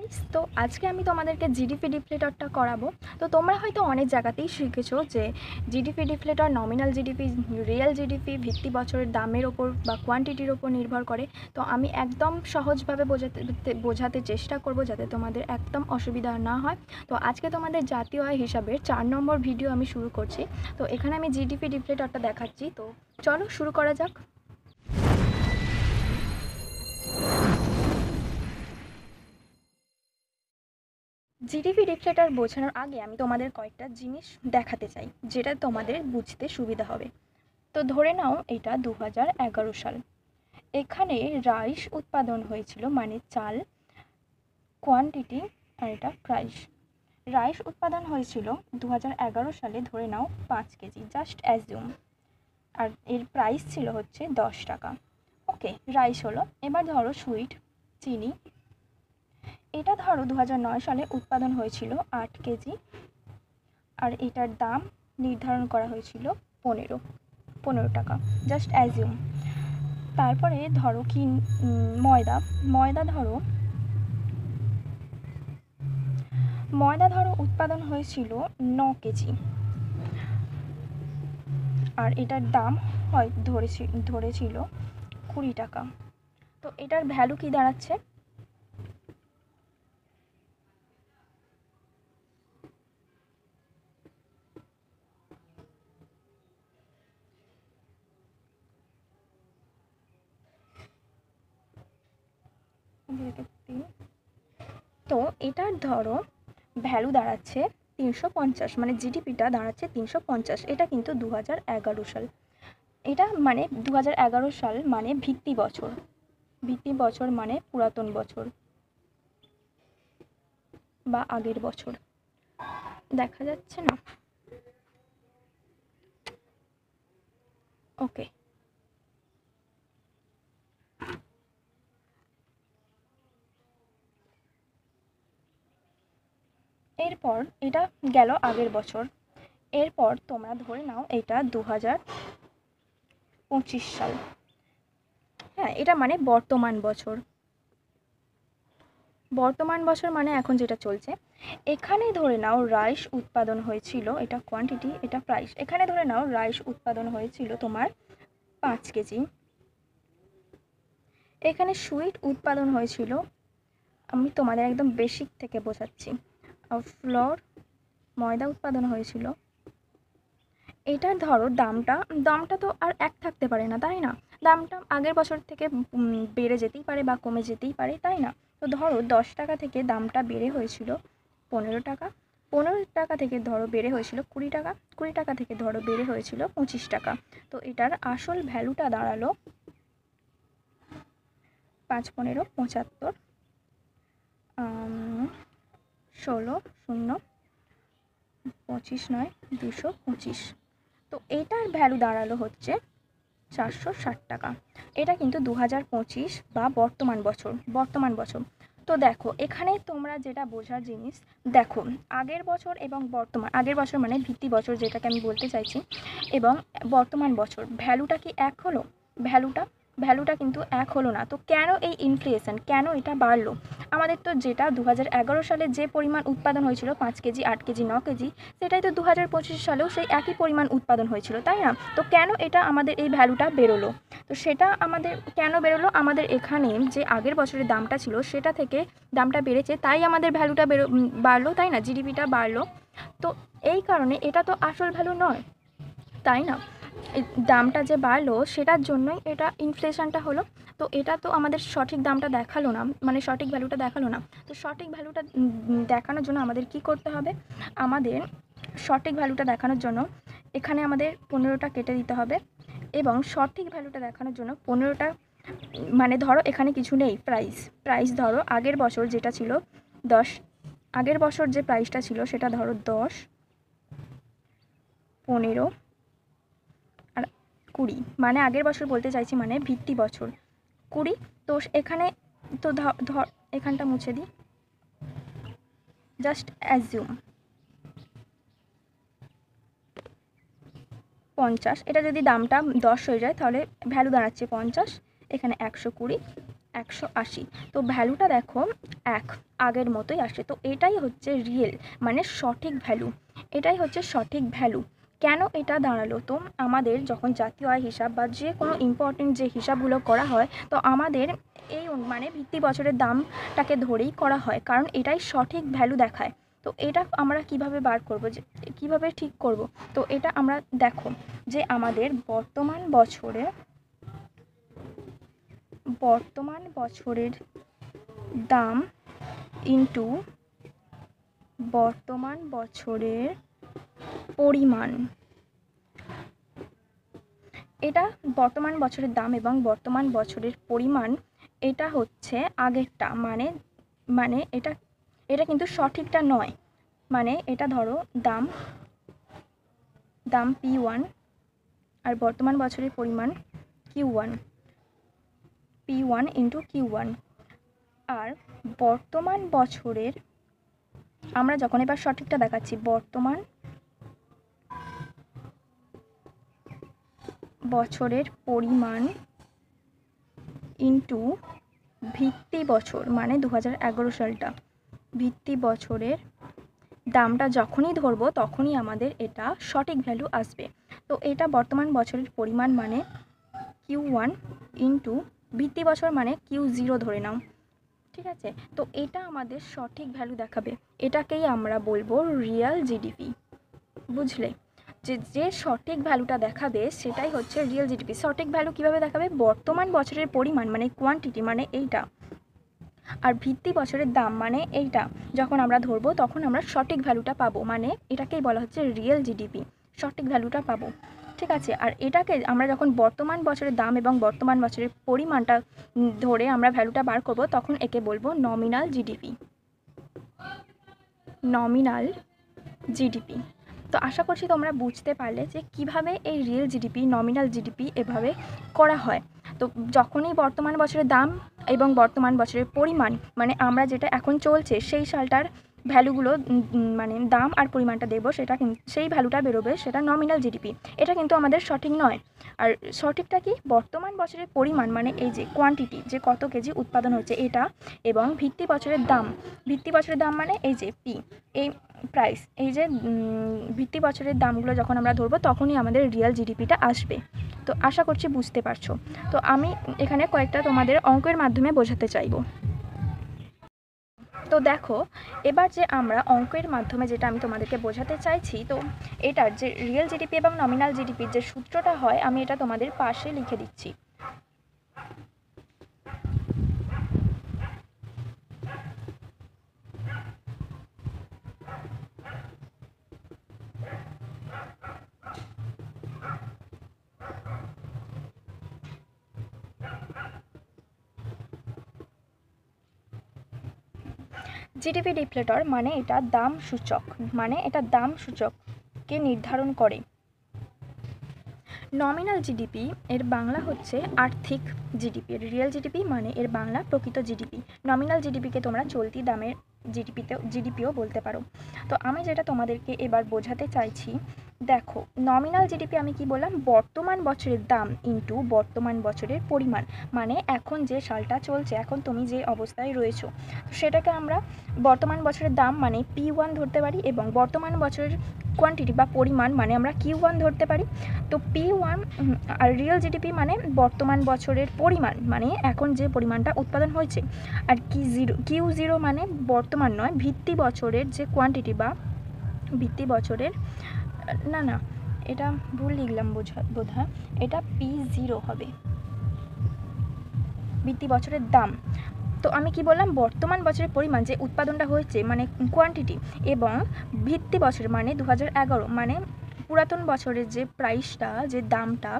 Guys, তো আজকে আমি তোমাদেরকে জিডিপি ডিফ্লেটরটা করাবো। তো তোমরা হয়তো অনেক জায়গাতেই শিখেছো যে GDP deflator nominal GDP, real GDP ভিত্তি বছরের দামের ওপর বা কোয়ান্টিটির ওপর নির্ভর করে। তো আমি একদম সহজভাবে বোঝাতে চেষ্টা করব যাতে তোমাদের একদম অসুবিধা না হয়। তো আজকে তোমাদের জাতীয় আয় হিসাবের 4 নম্বর ভিডিও আমি শুরু করছি। তো এখানে আমি জিডিপি ডিফ্লেটরটা দেখাচ্ছি। তো চলো শুরু করা যাক। জিডিপি ডিফ্লেটর বোঝানোর আগে আমি তোমাদের কয়েকটা জিনিস দেখাতে চাই যেটা তোমাদের বুঝতে সুবিধা হবে। তো ধরে নাও এটা 2011 সাল। এখানে রাইস উৎপাদন হয়েছিল, মানে চাল, কোয়ান্টিটি আর এটা প্রাইস। রাইস উৎপাদন হয়েছিল 2011 সালে, ধরে নাও 5 কেজি, জাস্ট অ্যাজিউম। আর এর প্রাইস ছিল হচ্ছে 10 টাকা। ওকে, রাইস হলো। এবার ধরো সুইট, চিনি, এটা ধরো 2009 সালে উৎপাদন হয়েছিল 8 কেজি, আর এটার দাম নির্ধারণ করা হয়েছিল 15 টাকা, জাস্ট অ্যাজিউম। তারপরে ধরো কি ময়দা ধরো উৎপাদন হয়েছিল 9 কেজি, আর এটার দাম হয় ধরেছিল 20 টাকা। তো এটার ভ্যালু কি দাঁড়াচ্ছে? তো এটার ধরো ভ্যালু দাঁড়াচ্ছে 350, মানে জিডিপিটা দাঁড়াচ্ছে 350। এটা কিন্তু 2011 সাল। এটা মানে 2011 সাল মানে ভিত্তি বছর মানে পুরাতন বছর বা আগের বছর। দেখা যাচ্ছে না? ওকে, এরপর এটা গেল আগের বছর। এরপর তোমরা ধরে নাও এটা 2025 সাল। হ্যাঁ, এটা মানে বর্তমান বছর মানে এখন যেটা চলছে। এখানে ধরে নাও রাইস উৎপাদন হয়েছিল, এটা কোয়ান্টিটি, এটা প্রাইস। এখানে ধরে নাও রাইস উৎপাদন হয়েছিল তোমার 5 কেজি। এখানে সুইট উৎপাদন হয়েছিল, আমি তোমাদের একদম বেসিক থেকে বোঝাচ্ছি, ময়দা উৎপাদন হয়েছিল। এটার ধরো দামটা তো আর এক থাকতে পারে না, তাই না? দামটা আগের বছর থেকে বেড়ে যেতেই পারে বা কমে যেতেই পারে, তাই না? তো ধরো 10 টাকা থেকে দামটা বেড়ে হয়েছিল 15 টাকা, 15 টাকা থেকে ধরো বেড়ে হয়েছিল 20 টাকা, 20 টাকা থেকে ধরো বেড়ে হয়েছিল 25 টাকা। তো এটার আসল ভ্যালুটা দাঁড়ালো 5 15 75, 16 0 25 9 225। তো এটার ভ্যালু দাঁড়ালো হচ্ছে 460 টাকা। এটা কিন্তু 2025 বা বর্তমান বছর। তো দেখো এখানে তোমরা যেটা বোঝার জিনিস, দেখো আগের বছর এবং আগের বছর মানে ভিত্তি বছর যেটাকে আমি বলতে চাইছি, এবং বর্তমান বছর ভ্যালুটা কি এক হলো? ভ্যালুটা কিন্তু এক হলো না। তো কেন এই ইনফ্লেশন, কেন এটা বাড়লো? আমাদের তো যেটা 2011 সালে যে পরিমাণ উৎপাদন হয়েছিল 5 কেজি, 8 কেজি, 9 কেজি, সেটাই তো 2025 সালেও সেই একই পরিমাণ উৎপাদন হয়েছিল, তাই না? তো কেন এটা আমাদের এই ভ্যালুটা বেরোলো? তো সেটা আমাদের কেন বেরোলো? আমাদের এখানে যে আগের বছরের দামটা ছিল সেটা থেকে দামটা বেড়েছে, তাই আমাদের ভ্যালুটা বাড়লো, তাই না? জিডিপিটা বাড়লো। তো এই কারণে এটা তো আসল ভ্যালু নয়, তাই না? এই দামটা যে বাড়লো সেটার জন্যই এটা ইনফ্লেশনটা হলো। তো এটা তো আমাদের সঠিক দামটা দেখালো না, মানে সঠিক ভ্যালুটা দেখালো না। তো সঠিক ভ্যালুটা দেখানোর জন্য আমাদের কি করতে হবে? আমাদের সঠিক ভ্যালুটা দেখানোর জন্য এখানে আমাদের 15টা কেটে দিতে হবে, এবং সঠিক ভ্যালুটা দেখানোর জন্য 15টা, মানে ধরো এখানে কিছু নেই, প্রাইস ধরো আগের বছর যেটা ছিল 10, আগের বছর যে প্রাইসটা ছিল সেটা ধরো 10, 15 আর 20, মানে আগের বছর বলতে চাইছি, মানে ভিত্তি বছর 20। তো এখানে তো ধর এখানটা মুছে দিই, জাস্ট অ্যাজিউম 50। এটা যদি দামটা 10 হয়ে যায় তাহলে ভ্যালু দাঁড়াচ্ছে 50, এখানে 120, 180। তো ভ্যালুটা দেখো এক, আগের মতোই আসে। তো এটাই হচ্ছে রিয়েল মানে সঠিক ভ্যালু, এটাই হচ্ছে সঠিক ভ্যালু। কেন এটা দাঁড়ালো? তো আমাদের যখন জাতীয় আয় হিসাব বা যে কোনো ইম্পর্টেন্ট যে হিসাবগুলো করা হয়, তো আমাদের এই মানে ভিত্তি বছরের দামটাকে ধরেই করা হয়, কারণ এটাই সঠিক ভ্যালু দেখায়। তো এটা আমরা কিভাবে বার করব, যে কিভাবে ঠিক করব? তো এটা আমরা দেখো যে আমাদের বর্তমান বছরের দাম ইনটু বর্তমান বছরের পরিমাণ, এটা বর্তমান বছরের দাম এবং বর্তমান বছরের পরিমাণ, এটা হচ্ছে আগেরটা, মানে এটা কিন্তু সঠিকটা নয়। মানে এটা ধরো দাম P1 আর বর্তমান বছরের পরিমাণ Q1, P1 ইন্টু Q1। আর বর্তমান বছরের, আমরা যখন এবার সঠিকটা দেখাচ্ছি, বর্তমান বছরের পরিমাণ ইন্টু ভিত্তি বছর, মানে 2011 সালটা, ভিত্তি বছরের দামটা যখনই ধরবো তখনই আমাদের এটা সঠিক ভ্যালু আসবে। তো এটা বর্তমান বছরের পরিমাণ মানে Q1 ইন্টু ভিত্তি বছর মানে Q0 ধরে নাও, ঠিক আছে? তো এটা আমাদের সঠিক ভ্যালু দেখাবে, এটাকেই আমরা বলবো রিয়েল জিডিপি। বুঝলে? যে সঠিক ভ্যালুটা দেখাবে সেটাই হচ্ছে রিয়েল জিডিপি। সঠিক ভ্যালু কিভাবে দেখাবে? বর্তমান বছরের পরিমাণ মানে কোয়ান্টিটি মানে এইটা, আর ভিত্তি বছরের দাম মানে এইটা যখন আমরা ধরবো তখন আমরা সঠিক ভ্যালুটা পাবো, মানে এটাকেই বলা হচ্ছে রিয়েল জিডিপি, সঠিক ভ্যালুটা পাবো, ঠিক আছে? আর এটাকে আমরা যখন বর্তমান বছরের দাম এবং বর্তমান বছরের পরিমাণটা ধরে আমরা ভ্যালুটা বার করব, তখন একে বলবো নমিনাল জিডিপি, নমিনাল জিডিপি। তো আশা করছি তোমরা বুঝতে পারলে যে কিভাবে এই রিয়েল জিডিপি, নমিনাল জিডিপি এভাবে করা হয়। তো যখনই বর্তমান বছরের দাম এবং বর্তমান বছরের পরিমাণ মানে আমরা যেটা এখন চলছে সেই সালটার ভ্যালুগুলো মানে দাম আর পরিমাণটা দেবো, সেটা সেই ভ্যালুটা বেরোবে, সেটা নমিনাল জিডিপি। এটা কিন্তু আমাদের সঠিক নয়। আর সঠিকটা কি? বর্তমান বছরের পরিমাণ মানে এই যে কোয়ান্টিটি, যে কত কেজি উৎপাদন হচ্ছে এটা, এবং ভিত্তি বছরের দাম, ভিত্তি বছরের দাম মানে এই যে পি, এই প্রাইস, এই যে ভিত্তি বছরের দামগুলো যখন আমরা ধরবো তখনই আমাদের রিয়েল জিডিপিটা আসবে। তো আশা করছি বুঝতে পারছো। তো আমি এখানে কয়েকটা তোমাদের অঙ্কের মাধ্যমে বোঝাতে চাইবো। তো দেখো এবার যে আমরা অঙ্কের মাধ্যমে যেটা আমি তোমাদেরকে বোঝাতে চাইছি, তো এটার যে রিয়েল জিডিপি এবং নমিনাল জিডিপির যে সূত্রটা হয় আমি এটা তোমাদের পাশে লিখে দিচ্ছি। জিডিপি ডিফ্লেটর মানে এটা দাম সূচক, মানে এটা দাম সূচককে নির্ধারণ করে। নমিনাল জিডিপি এর বাংলা হচ্ছে আর্থিক জিডিপি, রিয়েল জিডিপি মানে এর বাংলা প্রকৃত জিডিপি। নমিনাল জিডিপিকে তোমরা চলতি দামের জিডিপিও বলতে পারো। তো আমি যেটা তোমাদেরকে এবার বোঝাতে চাইছি, দেখো নমিনাল জিডিপি আমি কি বললাম? বর্তমান বছরের দাম ইন্টু বর্তমান বছরের পরিমাণ, মানে এখন যে সালটা চলছে, এখন তুমি যে অবস্থায় রয়েছো সেটাকে আমরা বর্তমান বছরের দাম মানে P1 ধরতে পারি, এবং বর্তমান বছরের কোয়ান্টিটি বা পরিমাণ মানে আমরা Q1 ধরতে পারি। তো P1 আর রিয়েল জিডিপি মানে বর্তমান বছরের পরিমাণ মানে এখন যে পরিমাণটা উৎপাদন হয়েছে, আর Q0 মানে বর্তমান নয়, ভিত্তি বছরের যে কোয়ান্টিটি বা ভিত্তি বছরের, না এটা ভুল লিখলাম বোধহয়, এটা P0 হবে, ভিত্তি বছরের দাম। তো আমি কি বললাম? বর্তমান বছরের পরিমাণ যে উৎপাদনটা হয়েছে মানে কোয়ান্টিটি, এবং ভিত্তি বছর মানে 2011 মানে পুরাতন বছরের যে প্রাইসটা, যে দামটা,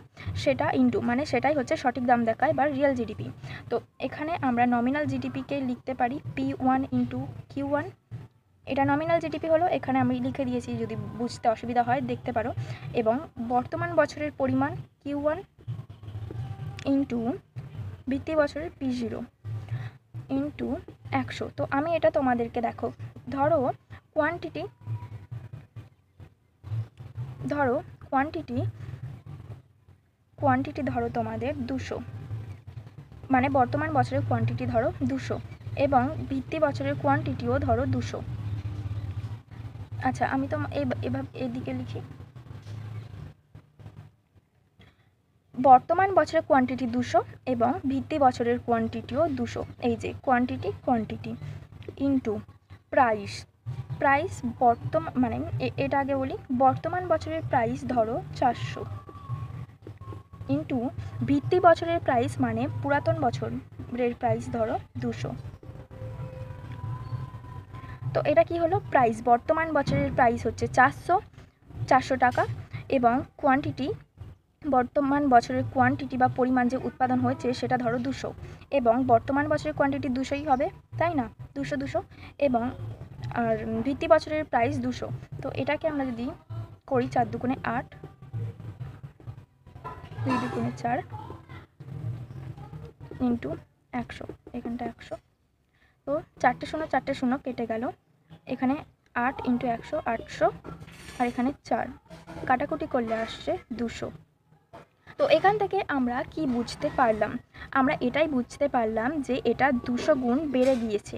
সেটা ইন্টু মানে সেটাই হচ্ছে সঠিক দাম দেখায় বা রিয়েল জিডিপি। তো এখানে আমরা নমিনাল জিডিপিকে লিখতে পারি P1 ইন্টু Q1, এটা নমিনাল জিডিপি হলো, এখানে আমি লিখে দিয়েছি, যদি বুঝতে অসুবিধা হয় দেখতে পারো। এবং বর্তমান বছরের পরিমাণ Q1 ইন্টু ভিত্তি বছরের P0 ইন্টু 100। তো আমি এটা তোমাদেরকে দেখো, ধরো কোয়ান্টিটি ধরো তোমাদের 200, মানে বর্তমান বছরের কোয়ান্টিটি ধরো 200 এবং ভিত্তি বছরের কোয়ান্টিটিও ধরো 200। আচ্ছা আমি তো এভাবে এদিকে লিখি, বর্তমান বছরের কোয়ান্টিটি 200 এবং ভিত্তি বছরের কোয়ান্টিটিও 200। এই যে কোয়ান্টিটি ইন্টু প্রাইস, প্রাইস বর্তমান মানে এটা আগে বলি, বর্তমান বছরের প্রাইস ধরো 400 ইন্টু ভিত্তি বছরের প্রাইস মানে পুরাতন বছরের প্রাইস ধরো 200। তো এটা কি হলো, প্রাইস বর্তমান বছরের প্রাইস হচ্ছে 400 টাকা এবং কোয়ান্টিটি বর্তমান বছরের কোয়ান্টিটি বা পরিমাণ যে উৎপাদন হয়েছে সেটা ধরো 200 এবং বর্তমান বছরের কোয়ান্টিটি 200ই হবে, তাই না, 200 এবং আর ভিত্তি বছরের প্রাইস 200। তো এটাকে আমরা যদি করি 4 দুগুণে 8, 2 দুগুণে 4 ইন্টু 100, এখানটা 100। তো 4টে শূন্য কেটে গেল, এখানে 8 ইন্টু 100 800 আর এখানে 4 কাটাকুটি করলে আসছে 200। তো এখান থেকে আমরা কি বুঝতে পারলাম, আমরা এটাই বুঝতে পারলাম যে এটা 200 গুণ বেড়ে গিয়েছে,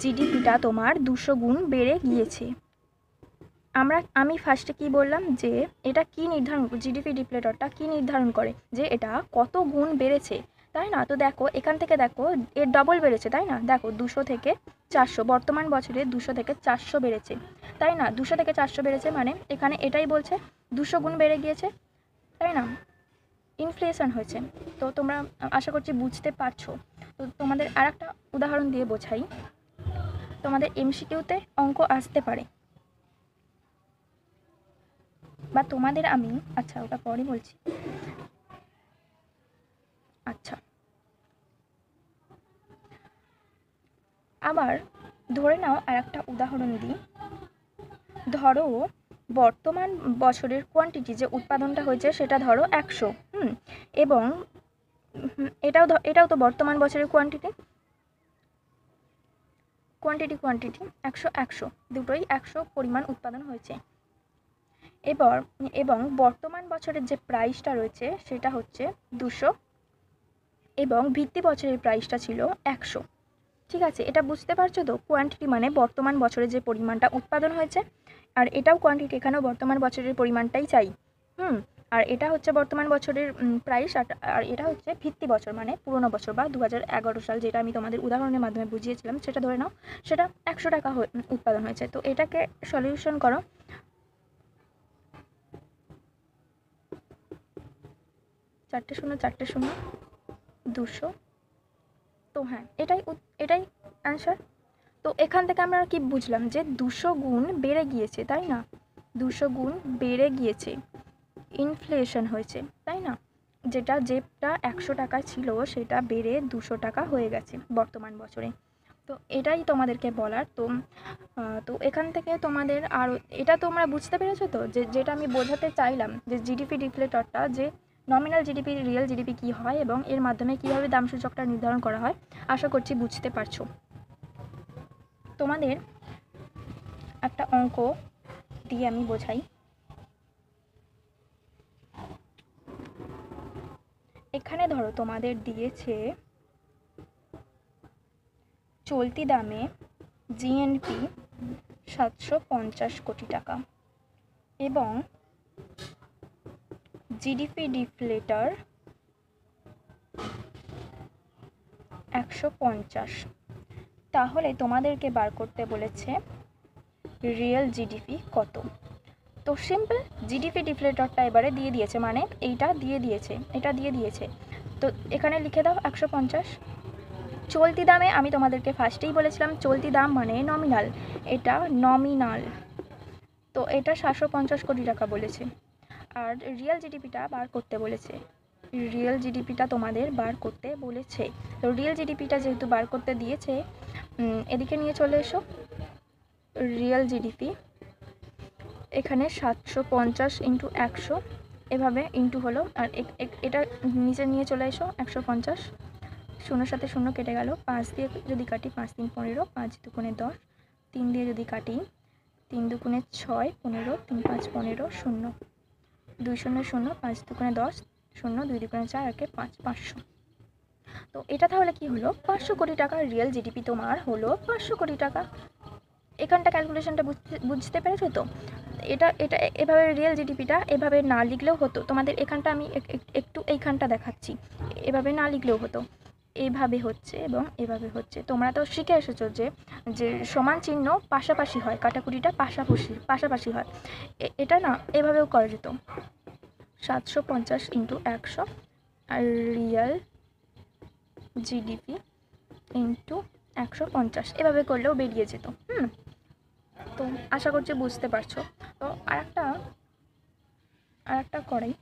জিডিপিটা তোমার 200 গুণ বেড়ে গিয়েছে। আমি ফার্স্টে কি বললাম যে এটা কি নির্ধারণ, জিডিপি ডিফ্লেটরটা কি নির্ধারণ করে যে এটা কত গুণ বেড়েছে, তাই না। তো দেখো এখান থেকে দেখো এর ডবল বেড়েছে, তাই না, দেখো 200 থেকে 400, বর্তমান বছরে 200 থেকে 400 বেড়েছে, তাই না, 200 থেকে 400 বেড়েছে মানে এখানে এটাই বলছে 200 গুণ বেড়ে গিয়েছে, তাই না, ইনফ্লেশন হয়েছে। তো তোমরা আশা করছি বুঝতে পারছো। তো তোমাদের আর একটা উদাহরণ দিয়ে বোঝাই, তোমাদের এমসিকিউতে অঙ্ক আসতে পারে বা তোমাদের আমি, আচ্ছা ওটা পরে বলছি। আচ্ছা আবার ধরে নাও আর একটা উদাহরণ দিই, ধরো বর্তমান বছরের কোয়ান্টিটি যে উৎপাদনটা হয়েছে সেটা ধরো 100, এবং এটাও তো বর্তমান বছরের কোয়ান্টিটি 100 দুটোই 100 পরিমাণ উৎপাদন হয়েছে। এবং বর্তমান বছরের যে প্রাইসটা রয়েছে সেটা হচ্ছে 200 এবং ভিত্তি বছরের প্রাইসটা ছিল 100। ঠিক আছে, এটা বুঝতে পারছো তো, কোয়ান্টিটি মানে বর্তমান বছরে যে পরিমাণটা উৎপাদন হয়েছে, আর এটাও কোয়ান্টিটি, এখানেও বর্তমান বছরের পরিমাণটাই চাই। আর এটা হচ্ছে বর্তমান বছরের প্রাইস, আর এটা হচ্ছে ভিত্তি বছর মানে পুরোনো বছর বা 2011 সাল, যেটা আমি তোমাদের উদাহরণের মাধ্যমে বুঝিয়েছিলাম, সেটা ধরে নাও সেটা 100 টাকা উৎপাদন হয়েছে। তো এটাকে সলিউশন করো, 4টে শূন্য 200। তো হ্যাঁ এটাই অ্যান্সার। তো এখান থেকে আমরা কি বুঝলাম যে 200 গুণ বেড়ে গিয়েছে, তাই না, 200 গুণ বেড়ে গিয়েছে, ইনফ্লেশন হয়েছে, তাই না, যেটা 100 টাকা ছিল সেটা বেড়ে 200 টাকা হয়ে গেছে বর্তমান বছরে। তো এটাই তোমাদেরকে বলার। তো এখান থেকে তোমাদের আর এটা তোমরা বুঝতে পেরেছো তো, যেটা আমি বোঝাতে চাইলাম যে জিডিপি ডিফ্লেটরটা, যে নমিনাল জিডিপি রিয়েল জিডিপি কী হয় এবং এর মাধ্যমে কীভাবে দাম সূচকটা নির্ধারণ করা হয়, আশা করছি বুঝতে পারছো। তোমাদের একটা অঙ্ক দিয়ে আমি বোঝাই। এখানে ধরো তোমাদের দিয়েছে চলতি দামে জিএনপি 750 কোটি টাকা এবং জিডিপি ডিফ্লেটর 150। তাহলে তোমাদেরকে বার করতে বলেছে রিয়েল জিডিপি কত। তো সিম্পল, জিডিপি ডিফ্লেটরটা এবারে দিয়ে দিয়েছে, মানে এটা দিয়ে দিয়েছে। তো এখানে লিখে দাও 150। চলতি দামে আমি তোমাদেরকে ফার্স্টেই বলেছিলাম চলতি দাম মানে নমিনাল, এটা নমিনাল, তো এটা 750 কোটি টাকা বলেছে। আর রিয়েল জিডিপিটা বার করতে বলেছে, তোমাদের বার করতে বলেছে। তো রিয়েল জিডিপিটা যেহেতু বার করতে দিয়েছে, এদিকে নিয়ে চলে এসো, রিয়েল জিডিপি এখানে 750 ইন্টু 100 এভাবে ইন্টু হলো, আর এটা নিচে নিয়ে চলে এসো 150, শূন্যর সাথে শূন্য কেটে গেল, 5 দিয়ে যদি কাটি 5 3 15, 5 দুগুণে 10, 3 দিয়ে যদি কাটি 3 দুগুণে 6 15, 3 5 15, 0 2 0 0, 5 দুগুণে 10, 0 2 দুগুণে 4 একে 5, 500। তো এটা তাহলে কি হলো, 500 কোটি টাকা রিয়েল জিডিপি তোমার হলো 500 কোটি টাকা। এখানটা ক্যালকুলেশনটা বুঝতে পেরেছো তো? এটা এটা এভাবে রিয়েল জিডিপিটা এভাবে না লিখলেও হতো, তোমাদের এখানটা আমি একটু এইখানটা দেখাচ্ছি, এভাবে না লিখলেও হতো, এইভাবে হচ্ছে এবং এভাবে হচ্ছে। তোমরা তো শিখে এসেছো যে যে সমান চিহ্ন পাশাপাশি হয়, কাটাকুটিটা পাশাপাশি হয়। এটা না এভাবেও করা যেত, 750 ইন্টু 100 আর রিয়েল জিডিপি ইন্টু 150, এভাবে করলেও বেরিয়ে যেত। তো আশা করছি বুঝতে পারছো। তো আরেকটা করাই,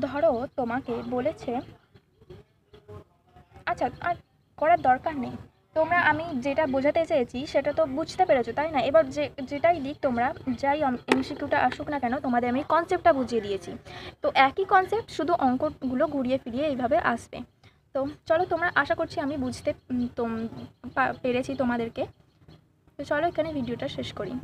ধরো তোমাকে বলেছে, আচ্ছা আর করার দরকার নেই, তোমরা আমি যেটা বোঝাতে চেয়েছি সেটা তো বুঝতে পেরেছো তাই না? এবার যেটাই দিক তোমরা, যাই এমসিকিউটা আসুক না কেন, তোমাদের আমি কনসেপ্টটা বুঝিয়ে দিয়েছি। তো একই কনসেপ্ট, শুধু অঙ্কগুলো ঘুরিয়ে ফিরিয়ে এইভাবে আসবে। তো চলো, তোমরা আশা করছি আমি বুঝতে পেরেছি তোমাদেরকে। তো চলো এখানে ভিডিওটা শেষ করি।